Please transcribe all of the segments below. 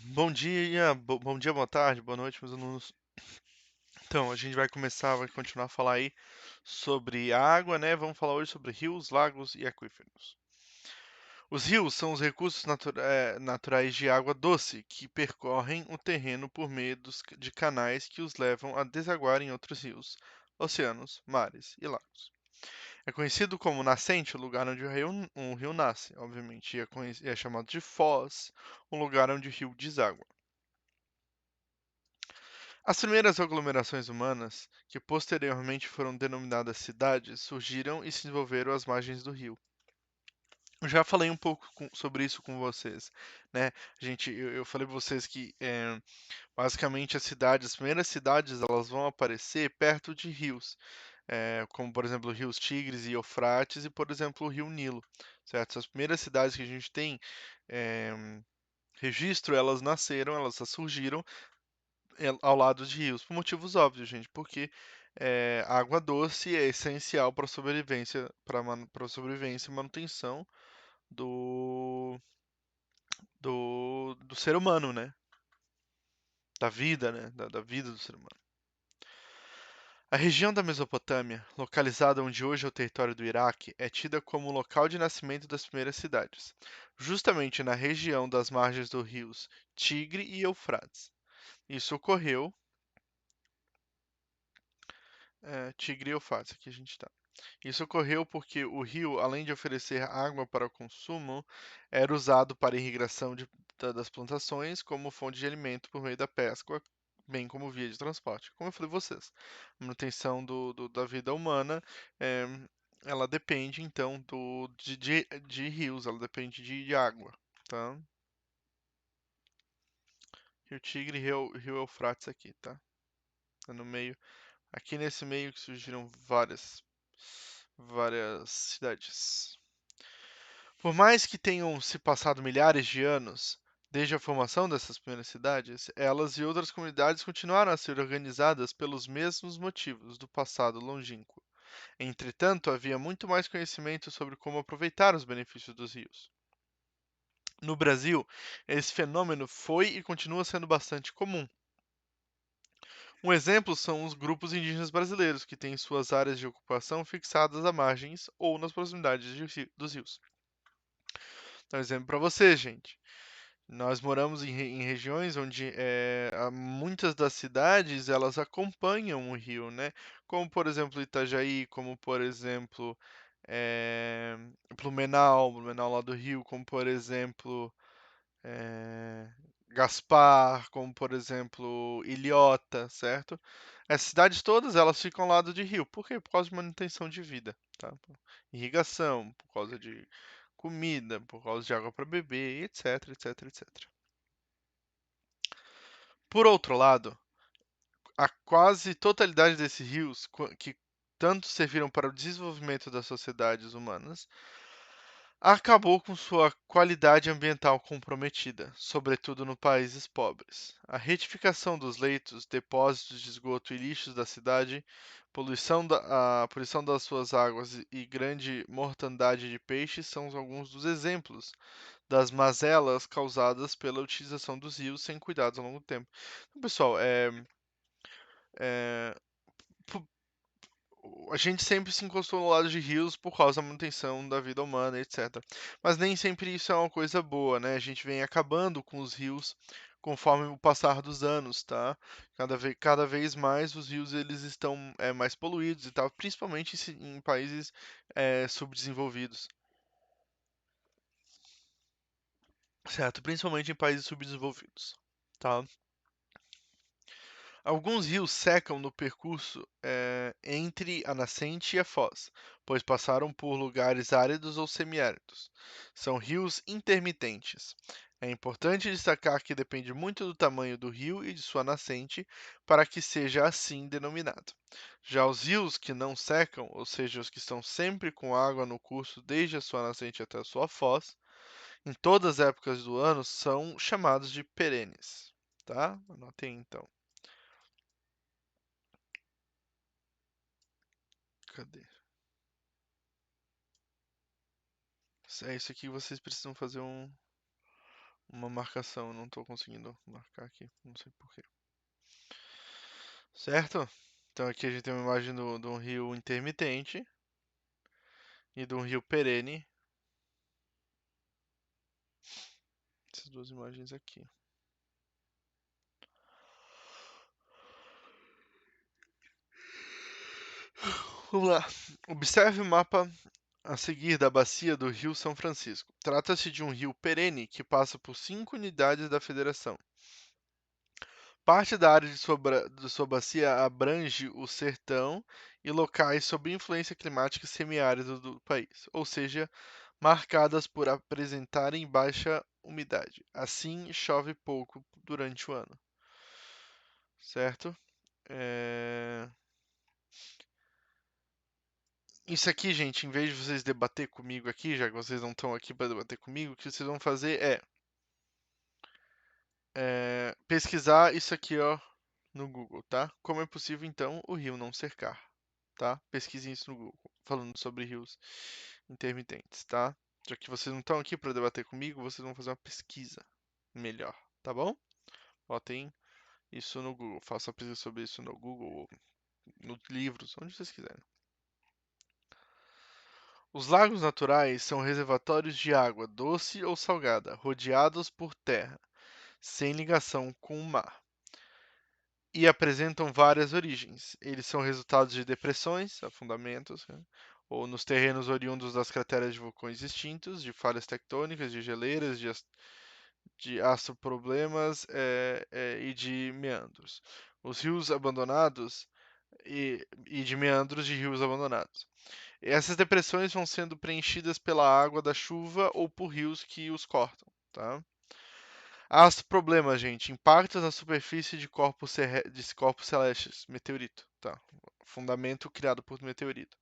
Bom dia, boa tarde, boa noite, meus alunos. Então, a gente vai continuar a falar aí sobre água, né? Vamos falar hoje sobre rios, lagos e aquíferos. Os rios são os recursos naturais de água doce que percorrem o terreno por meio de canais que os levam a desaguar em outros rios, oceanos, mares e lagos. É conhecido como nascente o lugar onde um rio nasce, obviamente, e é chamado de foz, um lugar onde o rio deságua. As primeiras aglomerações humanas, que posteriormente foram denominadas cidades, surgiram e se desenvolveram às margens do rio. Eu já falei um pouco sobre isso com vocês, né? Eu falei para vocês que basicamente as primeiras cidades, elas vão aparecer perto de rios, como por exemplo rios Tigres e Eufrates e por exemplo o rio Nilo, certo? As primeiras cidades que a gente tem eh, registro, elas surgiram ao lado de rios, por motivos óbvios, gente, porque a água doce é essencial para a sobrevivência, para sobrevivência e manutenção do, do ser humano, né? Da vida, né? Da vida do ser humano. A região da Mesopotâmia, localizada onde hoje é o território do Iraque, é tida como o local de nascimento das primeiras cidades, justamente na região das margens dos rios Tigre e Eufrates. Isso ocorreu Tigre e Eufrates, aqui a gente está. Isso ocorreu porque o rio, além de oferecer água para o consumo, era usado para irrigação das plantações, como fonte de alimento por meio da pesca, bem como via de transporte. Como eu falei a vocês, a manutenção da vida humana, eh, ela depende então de rios, ela depende de água, tá? Rio Tigre e Rio Eufrates aqui, tá? Tá no meio, aqui nesse meio que surgiram várias cidades. Por mais que tenham se passado milhares de anos desde a formação dessas primeiras cidades, elas e outras comunidades continuaram a ser organizadas pelos mesmos motivos do passado longínquo. Entretanto, havia muito mais conhecimento sobre como aproveitar os benefícios dos rios. No Brasil, esse fenômeno foi e continua sendo bastante comum. Um exemplo são os grupos indígenas brasileiros, que têm suas áreas de ocupação fixadas à margens ou nas proximidades dos rios. Então, exemplo para você, gente. Nós moramos em regiões onde muitas das cidades elas acompanham o rio, né? Como por exemplo Itajaí, como por exemplo eh, Blumenau lá do Rio, como por exemplo eh, Gaspar, como por exemplo Ilhota, certo? As cidades todas elas ficam ao lado de rio. Por quê? Por causa de manutenção de vida, tá? Irrigação, por causa de comida, por causa de água para beber, etc, etc, etc. Por outro lado, a quase totalidade desses rios, que tanto serviram para o desenvolvimento das sociedades humanas, acabou com sua qualidade ambiental comprometida, sobretudo nos países pobres. A retificação dos leitos, depósitos de esgoto e lixos da cidade, a poluição das suas águas e grande mortandade de peixes são alguns dos exemplos das mazelas causadas pela utilização dos rios sem cuidados ao longo do tempo. Então, pessoal, é, pu- a gente sempre se encostou no lado de rios por causa da manutenção da vida humana, etc. Mas nem sempre isso é uma coisa boa, né? A gente vem acabando com os rios conforme o passar dos anos, tá? Cada vez mais os rios eles estão mais poluídos e tal, principalmente em países subdesenvolvidos, certo? Principalmente em países subdesenvolvidos, tá? Alguns rios secam no percurso entre a nascente e a foz, pois passaram por lugares áridos ou semiáridos. São rios intermitentes. É importante destacar que depende muito do tamanho do rio e de sua nascente para que seja assim denominado. Já os rios que não secam, ou seja, os que estão sempre com água no curso desde a sua nascente até a sua foz, em todas as épocas do ano, são chamados de perenes. Tá? Anotem então. Cadê? É isso aqui, vocês precisam fazer uma marcação. Eu não estou conseguindo marcar aqui, não sei porquê. Certo? Então aqui a gente tem uma imagem de um rio intermitente e de um rio perene. Essas duas imagens aqui. Vamos lá. Observe o mapa a seguir da bacia do Rio São Francisco. Trata-se de um rio perene que passa por 5 unidades da federação. Parte da área de sua bacia abrange o sertão e locais sob influência climática semiárida do país, ou seja, marcadas por apresentarem baixa umidade. Assim, chove pouco durante o ano. Certo? É... Isso aqui, gente, em vez de vocês debater comigo aqui, já que vocês não estão aqui para debater comigo, o que vocês vão fazer é pesquisar isso aqui, ó, no Google, tá? Como é possível, então, o rio não cercar, tá? Pesquisem isso no Google, falando sobre rios intermitentes, tá? Já que vocês não estão aqui para debater comigo, vocês vão fazer uma pesquisa melhor, tá bom? Botem isso no Google, façam a pesquisa sobre isso no Google, ou nos livros, onde vocês quiserem. Os lagos naturais são reservatórios de água doce ou salgada, rodeados por terra, sem ligação com o mar, e apresentam várias origens. Eles são resultados de depressões, afundamentos, né, ou nos terrenos oriundos das crateras de vulcões extintos, de falhas tectônicas, de geleiras, de astroproblemas e de meandros. Os rios abandonados e de meandros de rios abandonados. Essas depressões vão sendo preenchidas pela água da chuva ou por rios que os cortam, tá? Astroproblemas, gente, impactos na superfície de corpos celestes, meteorito, tá? Fundamento criado por meteorito.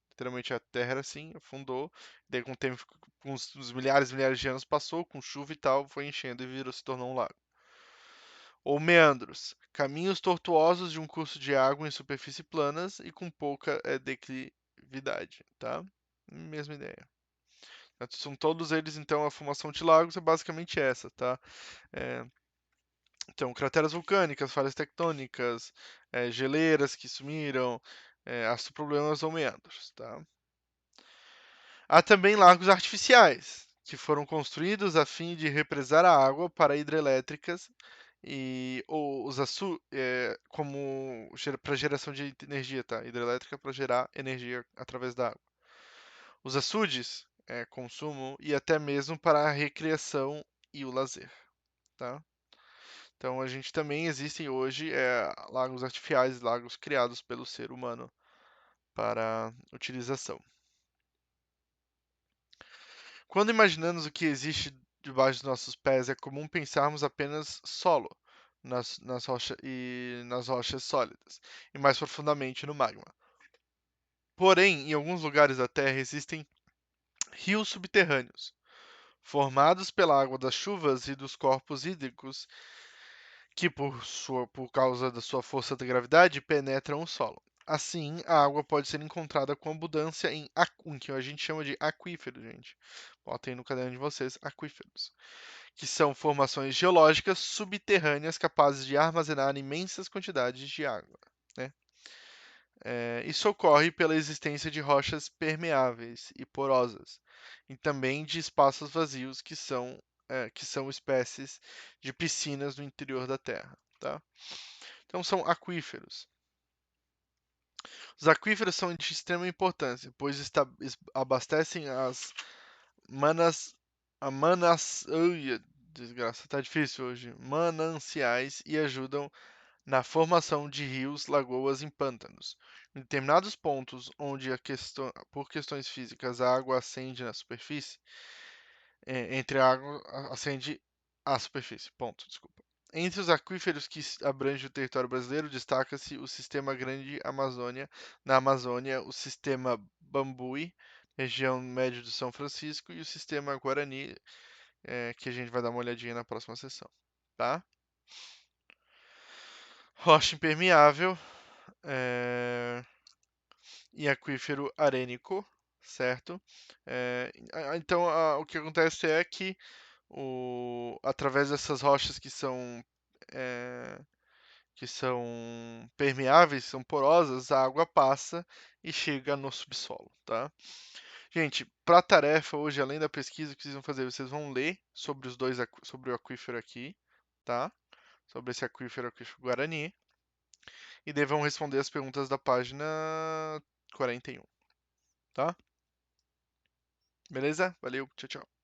Literalmente a Terra era assim, afundou, daí com o tempo, com uns milhares e milhares de anos passou, com chuva e tal, foi enchendo e virou, se tornou um lago. Ou meandros, caminhos tortuosos de um curso de água em superfície planas e com pouca declividade, tá? Mesma ideia. São todos eles, então, a formação de lagos é basicamente essa, tá? É, então, crateras vulcânicas, falhas tectônicas, geleiras que sumiram, astroproblemas ou meandros, tá? Há também lagos artificiais, que foram construídos a fim de represar a água para hidrelétricas ou os como para geração de energia, tá? Hidrelétrica para gerar energia através da água. Os açudes, consumo e até mesmo para a recreação e o lazer, tá? Então a gente também existem hoje lagos artificiais, lagos criados pelo ser humano para utilização. Quando imaginamos o que existe debaixo dos nossos pés, é comum pensarmos apenas solo nas rochas sólidas e mais profundamente no magma. Porém, em alguns lugares da Terra existem rios subterrâneos, formados pela água das chuvas e dos corpos hídricos que, por causa da sua força da gravidade, penetram o solo. Assim, a água pode ser encontrada com abundância em que a gente chama de aquíferos, gente. Botem no caderno de vocês, aquíferos, que são formações geológicas subterrâneas capazes de armazenar imensas quantidades de água, né? Isso ocorre pela existência de rochas permeáveis e porosas, e também de espaços vazios que são espécies de piscinas no interior da Terra, tá? Então são aquíferos. Os aquíferos são de extrema importância, pois abastecem manas, ui, desgraça, tá difícil hoje, mananciais e ajudam na formação de rios, lagoas e pântanos. Em determinados pontos onde por questões físicas a água ascende na superfície, entre a água ascende à superfície. Ponto, desculpa. Entre os aquíferos que abrangem o território brasileiro, destaca-se o Sistema Grande Amazônia, na Amazônia, o Sistema Bambuí, região médio de São Francisco, e o Sistema Guarani, que a gente vai dar uma olhadinha na próxima sessão, tá? Rocha impermeável, e aquífero arênico, certo? Então, o que acontece é que através dessas rochas é, que são permeáveis, são porosas, a água passa e chega no subsolo, tá? Gente, para a tarefa hoje, além da pesquisa que vocês vão fazer, vocês vão ler sobre sobre o aquífero aqui, tá? Sobre esse aquífero Guarani, e daí vão responder as perguntas da página 41, tá? Beleza? Valeu, tchau, tchau.